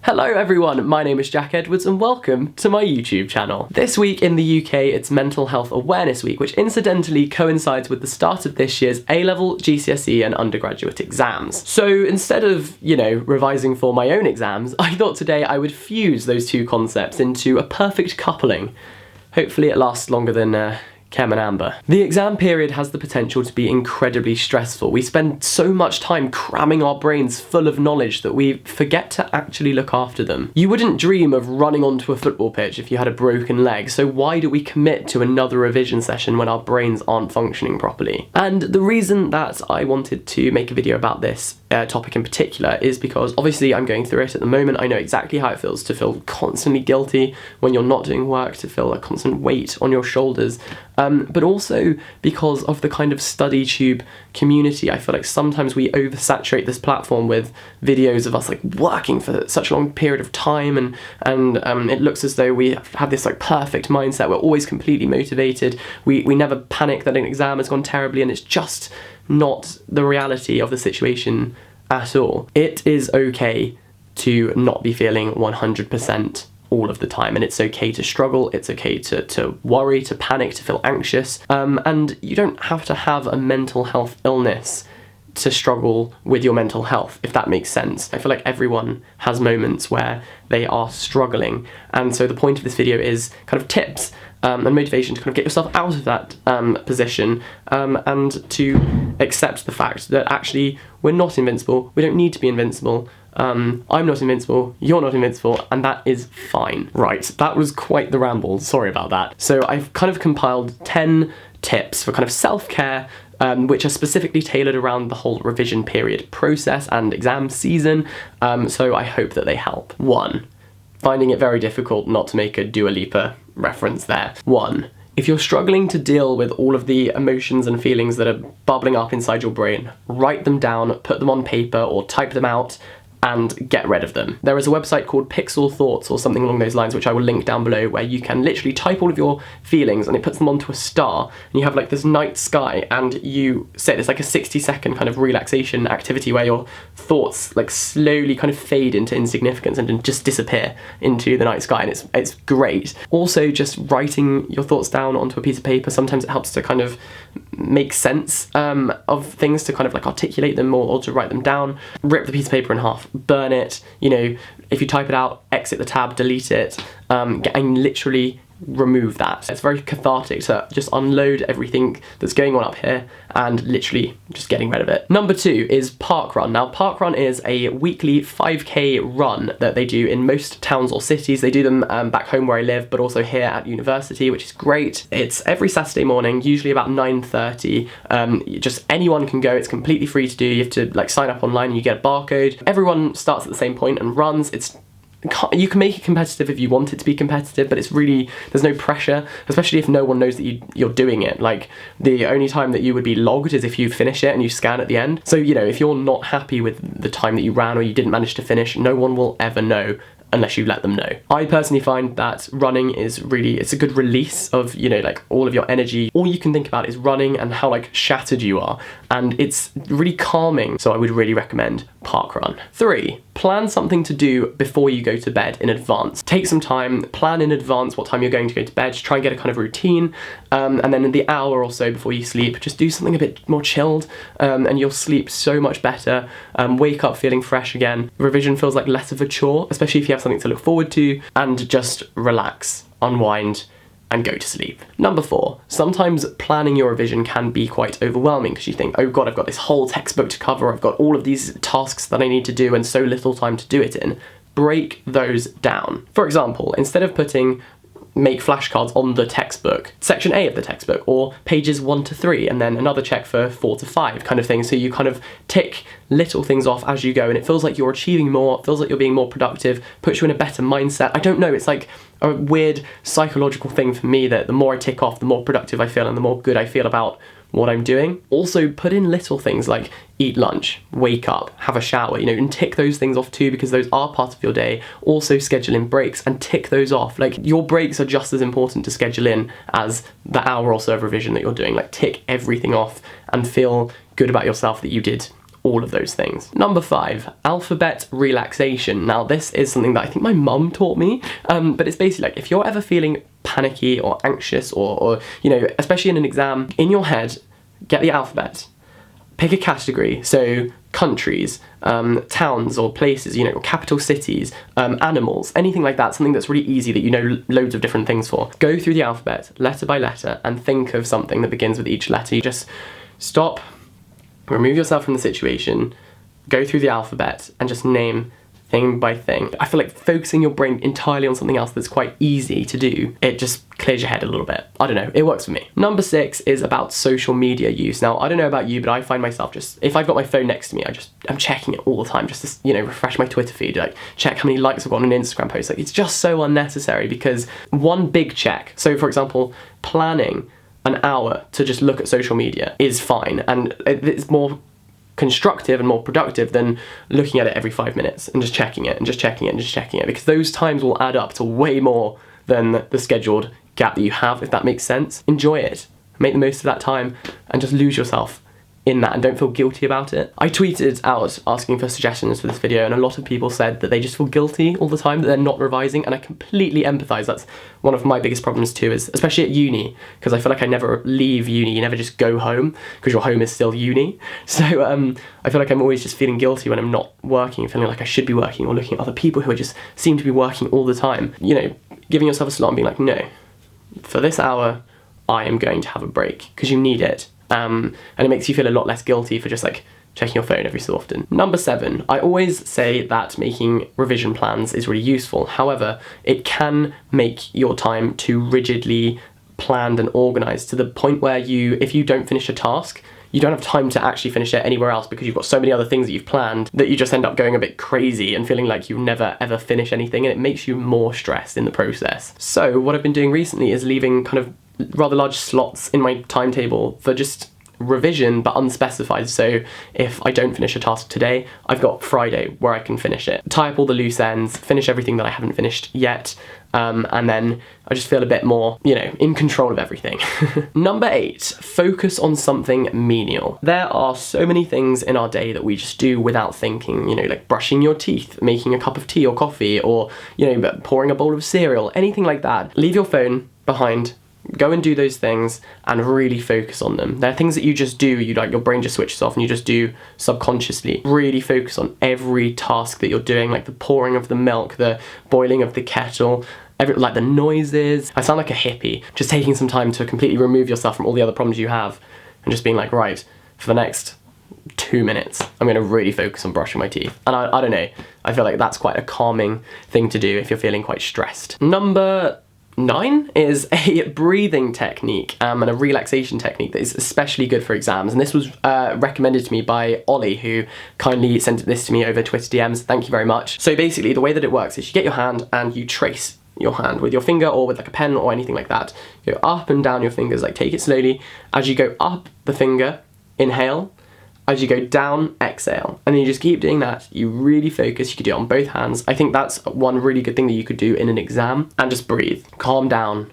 Hello everyone, my name is Jack Edwards and welcome to my YouTube channel. This week in the UK it's Mental Health Awareness Week, which incidentally coincides with the start of this year's A Level, GCSE and undergraduate exams. So instead of, revising for my own exams, I thought today I would fuse those two concepts into a perfect coupling. Hopefully it lasts longer than Chem and Amber. The exam period has the potential to be incredibly stressful. We spend so much time cramming our brains full of knowledge that we forget to actually look after them. You wouldn't dream of running onto a football pitch if you had a broken leg, so why do we commit to another revision session when our brains aren't functioning properly? And the reason that I wanted to make a video about this topic in particular is because obviously I'm going through it at the moment. I know exactly how it feels to feel constantly guilty when you're not doing work, to feel a constant weight on your shoulders, but also because of the kind of study tube community. I feel like sometimes we oversaturate this platform with videos of us like working for such a long period of time, and it looks as though we have this like perfect mindset. We're always completely motivated. We never panic that an exam has gone terribly, and it's just not the reality of the situation at all. It is okay to not be feeling 100% all of the time, and it's okay to struggle, it's okay to worry, to panic, to feel anxious, and you don't have to have a mental health illness to struggle with your mental health, if that makes sense. I feel like everyone has moments where they are struggling, and so the point of this video is kind of tips and motivation to kind of get yourself out of that position, and to accept the fact that actually we're not invincible, we don't need to be invincible. I'm not invincible, you're not invincible, and that is fine. Right, that was quite the ramble, sorry about that. So I've kind of compiled 10 tips for kind of self-care, which are specifically tailored around the whole revision period process and exam season, so I hope that they help. 1. Finding it very difficult not to make a Dua Lipa reference there. 1. If you're struggling to deal with all of the emotions and feelings that are bubbling up inside your brain, write them down, put them on paper or type them out, and get rid of them. There is a website called Pixel Thoughts or something along those lines, which I will link down below, where you can literally type all of your feelings and it puts them onto a star, and you have like this night sky, and you set it's like a 60-second kind of relaxation activity where your thoughts like slowly kind of fade into insignificance and just disappear into the night sky, and it's great. Also, just writing your thoughts down onto a piece of paper, sometimes it helps to kind of make sense of things, to kind of like articulate them or to write them down. Rip the piece of paper in half, burn it, if you type it out, exit the tab, delete it, and literally remove that. It's very cathartic to just unload everything that's going on up here and literally just getting rid of it. Number 2 is parkrun. Now, parkrun is a weekly 5k run that they do in most towns or cities. They do them back home where I live, but also here at university, which is great. It's every Saturday morning, usually about 9:30. Just anyone can go. It's completely free to do. You have to like sign up online and you get a barcode. Everyone starts at the same point and runs. You can make it competitive if you want it to be competitive, but it's really, there's no pressure, especially if no one knows that you're doing it. Like, the only time that you would be logged is if you finish it and you scan at the end. So, if you're not happy with the time that you ran or you didn't manage to finish, no one will ever know unless you let them know. I personally find that running is really, it's a good release of, like all of your energy. All you can think about is running and how like shattered you are, and it's really calming, so I would really recommend parkrun. 3. Plan something to do before you go to bed in advance. Take some time, plan in advance what time you're going to go to bed, try and get a kind of routine, and then in the hour or so before you sleep, just do something a bit more chilled, and you'll sleep so much better, wake up feeling fresh again. Revision feels like less of a chore, especially if you have something to look forward to, and just relax, unwind, and go to sleep. Number 4, sometimes planning your revision can be quite overwhelming because you think, oh god, I've got this whole textbook to cover, I've got all of these tasks that I need to do and so little time to do it in. Break those down. For example, instead of putting make flashcards on the textbook, section A of the textbook, or pages 1 to 3, and then another check for 4 to 5 kind of thing. So you kind of tick little things off as you go, and it feels like you're achieving more, it feels like you're being more productive, puts you in a better mindset. I don't know, it's like a weird psychological thing for me that the more I tick off, the more productive I feel and the more good I feel about what I'm doing. Also, put in little things like eat lunch, wake up, have a shower, and tick those things off too, because those are part of your day. Also schedule in breaks and tick those off. Like, your breaks are just as important to schedule in as the hour or so of revision that you're doing. Like, tick everything off and feel good about yourself that you did all of those things. Number 5, alphabet relaxation. Now this is something that I think my mum taught me, but it's basically like if you're ever feeling panicky or anxious or you know, especially in an exam, in your head, get the alphabet, pick a category, so countries, towns or places, you know, or capital cities, animals, anything like that, something that's really easy that you know loads of different things for. Go through the alphabet, letter by letter, and think of something that begins with each letter. You just stop, remove yourself from the situation, go through the alphabet, and just name thing by thing. I feel like focusing your brain entirely on something else that's quite easy to do, it just clears your head a little bit. I don't know, it works for me. Number 6 is about social media use. Now, I don't know about you, but I find myself just, if I've got my phone next to me, I'm checking it all the time, just to, you know, refresh my Twitter feed, like check how many likes I've got on an Instagram post. Like, it's just so unnecessary because one big check, so for example, planning an hour to just look at social media is fine, and it's more constructive and more productive than looking at it every 5 minutes and just checking it and just checking it and just checking it, because those times will add up to way more than the scheduled gap that you have, if that makes sense. Enjoy it, make the most of that time, and just lose yourself in that and don't feel guilty about it. I tweeted out asking for suggestions for this video, and a lot of people said that they just feel guilty all the time, that they're not revising, and I completely empathise. That's one of my biggest problems too, is especially at uni, because I feel like I never leave uni, you never just go home, because your home is still uni. So I feel like I'm always just feeling guilty when I'm not working, feeling like I should be working, or looking at other people who just seem to be working all the time. You know, giving yourself a slot and being like, no, for this hour, I am going to have a break, because you need it. And it makes you feel a lot less guilty for just like checking your phone every so often. Number 7, I always say that making revision plans is really useful. However, it can make your time too rigidly planned and organised to the point where if you don't finish a task, you don't have time to actually finish it anywhere else because you've got so many other things that you've planned that you just end up going a bit crazy and feeling like you never ever finish anything, and it makes you more stressed in the process. So what I've been doing recently is leaving kind of rather large slots in my timetable for just revision, but unspecified. So if I don't finish a task today, I've got Friday where I can finish it. Tie up all the loose ends, finish everything that I haven't finished yet, and then I just feel a bit more, you know, in control of everything. Number 8, focus on something menial. There are so many things in our day that we just do without thinking, you know, like brushing your teeth, making a cup of tea or coffee, or, you know, pouring a bowl of cereal, anything like that. Leave your phone behind. Go and do those things and really focus on them. They're things that you just do, your brain just switches off and you just do subconsciously. Really focus on every task that you're doing, like the pouring of the milk, the boiling of the kettle, like the noises. I sound like a hippie, just taking some time to completely remove yourself from all the other problems you have and just being like, right, for the next 2 minutes, I'm going to really focus on brushing my teeth. And I don't know, I feel like that's quite a calming thing to do if you're feeling quite stressed. Number 9 is a breathing technique and a relaxation technique that is especially good for exams, and this was recommended to me by Ollie, who kindly sent this to me over Twitter DMs. Thank you very much. So basically the way that it works is you get your hand and you trace your hand with your finger or with like a pen or anything like that. You go up and down your fingers, like take it slowly. As you go up the finger, inhale. As you go down, exhale. And then you just keep doing that. You really focus. You could do it on both hands. I think that's one really good thing that you could do in an exam. And just breathe, calm down,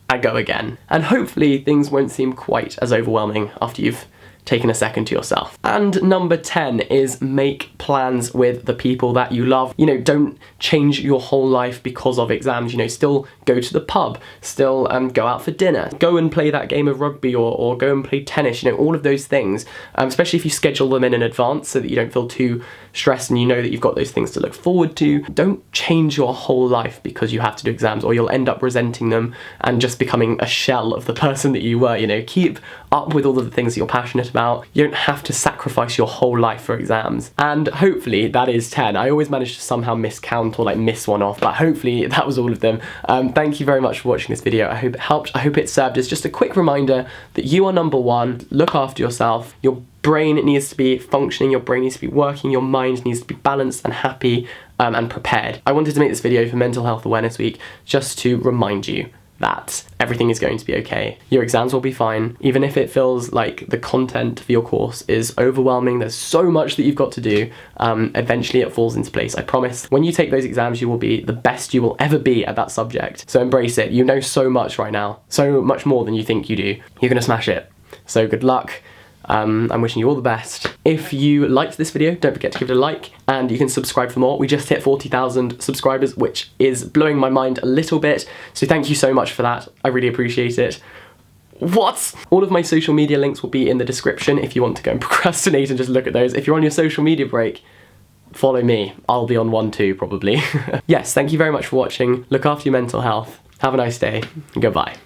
and go again. And hopefully things won't seem quite as overwhelming after you've taken a second to yourself. And number 10 is make plans with the people that you love. You know, don't change your whole life because of exams. You know, still go to the pub, still go out for dinner, go and play that game of rugby or go and play tennis, you know, all of those things, especially if you schedule them in advance so that you don't feel too stressed and you know that you've got those things to look forward to. Don't change your whole life because you have to do exams, or you'll end up resenting them and just becoming a shell of the person that you were. You know, keep up with all of the things that you're passionate about. You don't have to sacrifice your whole life for exams. And hopefully that is 10. I always manage to somehow miscount or like miss one off, but hopefully that was all of them. Thank you very much for watching this video. I hope it helped. I hope it served as just a quick reminder that you are number 1. Look after yourself. Your brain needs to be functioning, your brain needs to be working, your mind needs to be balanced and happy and prepared. I wanted to make this video for Mental Health Awareness Week just to remind you that everything is going to be okay. Your exams will be fine, even if it feels like the content for your course is overwhelming. There's so much that you've got to do. Eventually it falls into place, I promise. When you take those exams, you will be the best you will ever be at that subject. So embrace it. You know so much right now, so much more than you think you do. You're gonna smash it. So good luck. I'm wishing you all the best. If you liked this video, don't forget to give it a like, and you can subscribe for more. We just hit 40,000 subscribers, which is blowing my mind a little bit, so thank you so much for that. I really appreciate it. What? All of my social media links will be in the description if you want to go and procrastinate and just look at those. If you're on your social media break, follow me. I'll be on one too, probably. Yes, thank you very much for watching. Look after your mental health. Have a nice day. Goodbye.